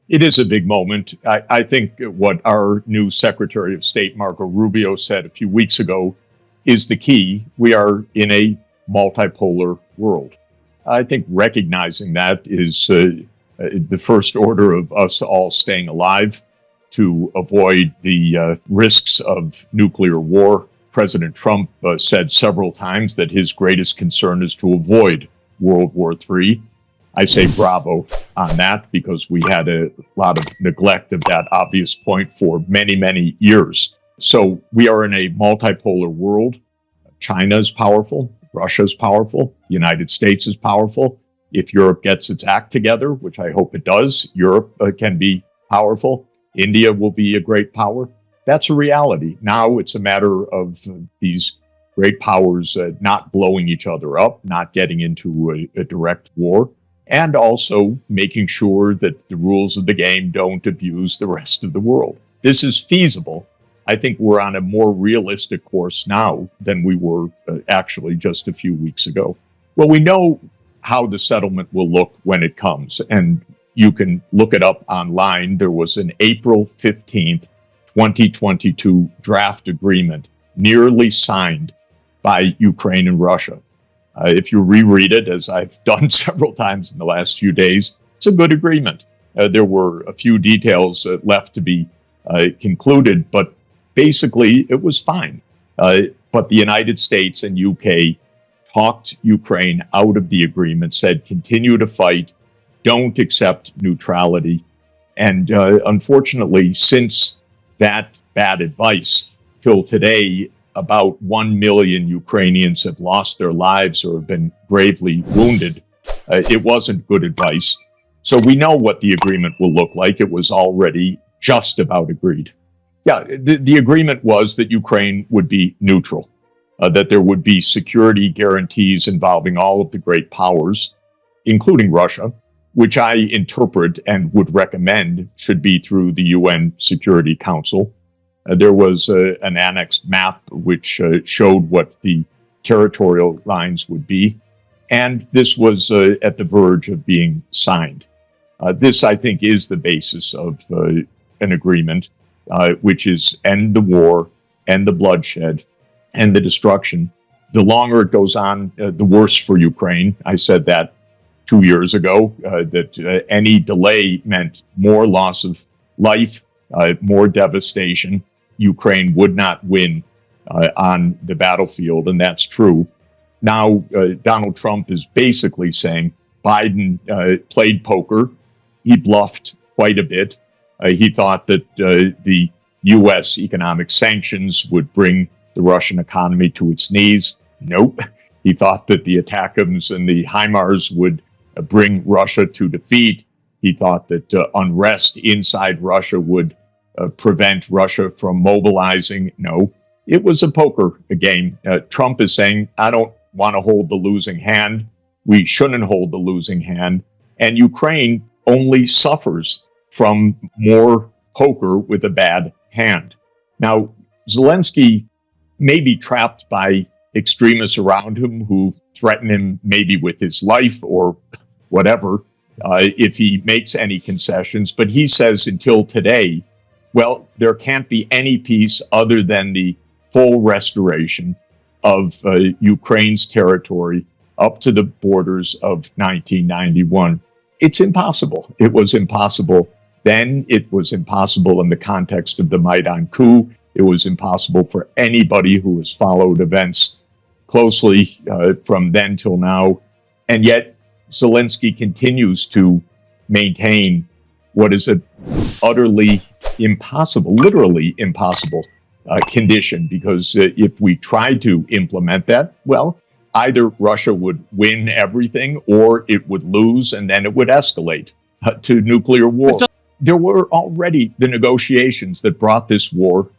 It is a big moment. I think what our new Secretary of State, Marco Rubio, said a few weeks ago is the key. We are in a multipolar world. I think recognizing that is the first order of us all staying alive to avoid the risks of nuclear war. President Trump said several times that his greatest concern is to avoid World War III. I say bravo on that because we had a lot of neglect of that obvious point for many, many years. So we are in a multipolar world. China is powerful. Russia is powerful. The United States is powerful. If Europe gets its act together, which I hope it does, Europe can be powerful. India will be a great power. That's a reality. Now it's a matter of these great powers not blowing each other up, not getting into a direct war, and also making sure that the rules of the game don't abuse the rest of the world. This is feasible. I think we're on a more realistic course now than we were actually just a few weeks ago. Well, we know how the settlement will look when it comes, and you can look it up online. There was an April 15th, 2022 draft agreement nearly signed by Ukraine and Russia. If you reread it, as I've done several times in the last few days, it's a good agreement. There were a few details left to be concluded, but basically it was fine. But the United States and UK talked Ukraine out of the agreement, said continue to fight, don't accept neutrality. And unfortunately, since that bad advice till today, about 1 million Ukrainians have lost their lives or have been gravely wounded. It wasn't good advice. So we know what the agreement will look like. It was already just about agreed. Yeah, the agreement was that Ukraine would be neutral, that there would be security guarantees involving all of the great powers, including Russia, which I interpret and would recommend should be through the UN Security Council. There was an annexed map which showed what the territorial lines would be, and this was at the verge of being signed. This, I think, is the basis of an agreement, which is end the war, end the bloodshed, end the destruction. The longer it goes on, the worse for Ukraine. I said that 2 years ago, that any delay meant more loss of life, more devastation. Ukraine would not win on the battlefield, and that's true. Now, Donald Trump is basically saying Biden played poker. He bluffed quite a bit. He thought that the U.S. economic sanctions would bring the Russian economy to its knees. Nope. He thought that the ATACMS and the HIMARS would bring Russia to defeat. He thought that unrest inside Russia would prevent Russia from mobilizing. No, it was a poker game. Trump is saying, I don't want to hold the losing hand. We shouldn't hold the losing hand. And Ukraine only suffers from more poker with a bad hand. Now, Zelensky may be trapped by extremists around him who threaten him maybe with his life or whatever if he makes any concessions. But he says until today, well, there can't be any peace other than the full restoration of Ukraine's territory up to the borders of 1991. It's impossible. It was impossible then. It was impossible in the context of the Maidan coup. It was impossible for anybody who has followed events closely from then till now. And yet Zelensky continues to maintain what is an utterly impossible, literally impossible condition, because if we try to implement that, well, either Russia would win everything or it would lose, and then it would escalate to nuclear war. There were already the negotiations that brought this war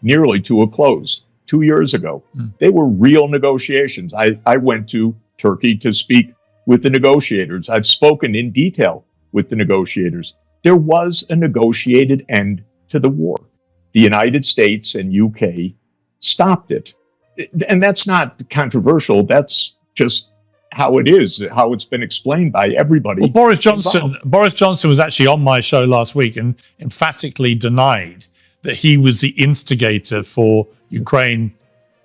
nearly to a close 2 years ago. They were real negotiations. I went to Turkey to speak with the negotiators. I've spoken in detail with the negotiators. There was a negotiated end to the war. The United States and UK stopped it. And that's not controversial. That's just how it is, how it's been explained by everybody. Well, Boris Johnson involved. was actually on my show last week and emphatically denied that he was the instigator for Ukraine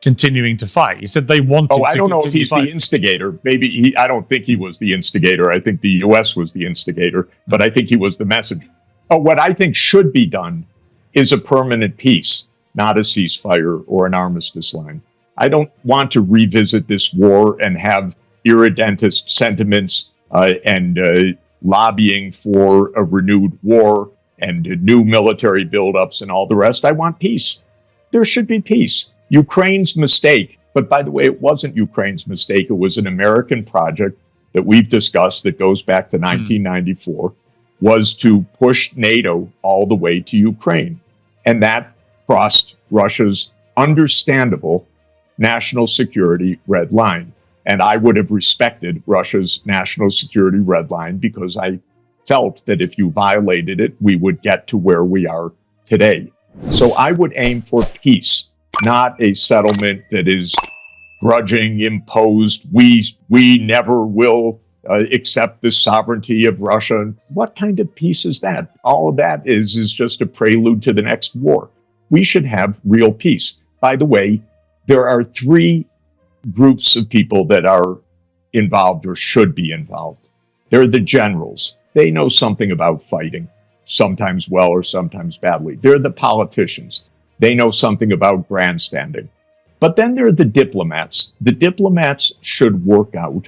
continuing to fight. He said they wanted to. I don't know if he's fight. the instigator. Maybe I don't think he was the instigator. I think the U.S. was the instigator, but I think he was the messenger. What I think should be done is a permanent peace, not a ceasefire or an armistice line. I don't want to revisit this war and have irredentist sentiments and lobbying for a renewed war and new military buildups and all the rest. I want peace. There should be peace. Ukraine's mistake, but by the way, it wasn't Ukraine's mistake. It was an American project that we've discussed that goes back to 1994, was to push NATO all the way to Ukraine. And that crossed Russia's understandable national security red line. And I would have respected Russia's national security red line because I felt that if you violated it, we would get to where we are today. So I would aim for peace, not a settlement that is grudging, imposed. We never will accept the sovereignty of Russia. What kind of peace is that? All of that is just a prelude to the next war. We should have real peace. By the way, there are three groups of people that are involved or should be involved. They're the generals. They know something about fighting, sometimes well or sometimes badly. They're the politicians. They know something about grandstanding. But then there are the diplomats. The diplomats should work out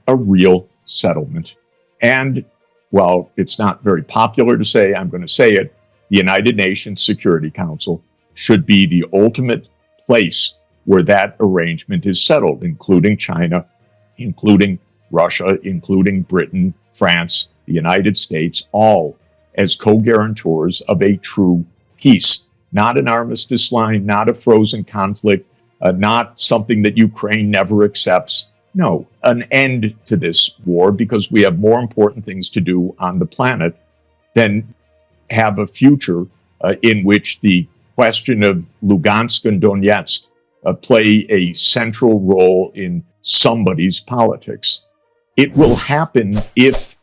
a real settlement. And while it's not very popular to say, I'm going to say it, the United Nations Security Council should be the ultimate place where that arrangement is settled, including China, including Russia, including Britain, France, the United States, all as co-guarantors of a true peace. Not an armistice line, not a frozen conflict, not something that Ukraine never accepts. No, an end to this war, because we have more important things to do on the planet than have a future in which the question of Lugansk and Donetsk play a central role in somebody's politics. It will happen if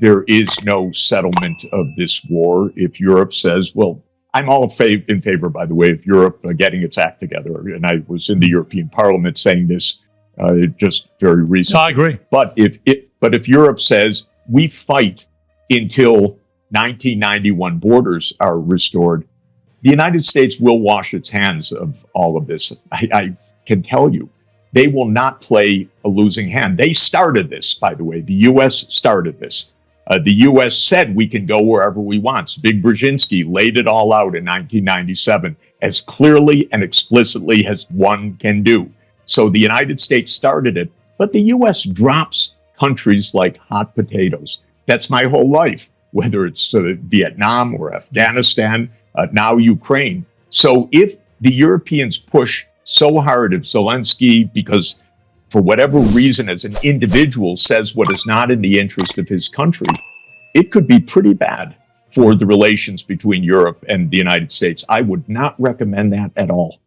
there is no settlement of this war, if Europe says, well, I'm all in favor, by the way, of Europe getting its act together. And I was in the European Parliament saying this just very recently. I agree. But if Europe says we fight until 1991 borders are restored, the United States will wash its hands of all of this. I can tell you, they will not play a losing hand. They started this, by the way. The U.S. started this. The U.S. said we can go wherever we want. Zbig Brzezinski laid it all out in 1997 as clearly and explicitly as one can do. So the United States started it, but the U.S. drops countries like hot potatoes. That's my whole life, whether it's Vietnam or Afghanistan, now Ukraine. So if the Europeans push so hard, if Zelensky, because for whatever reason as an individual says what is not in the interest of his country, it could be pretty bad for the relations between Europe and the United States. I would not recommend that at all.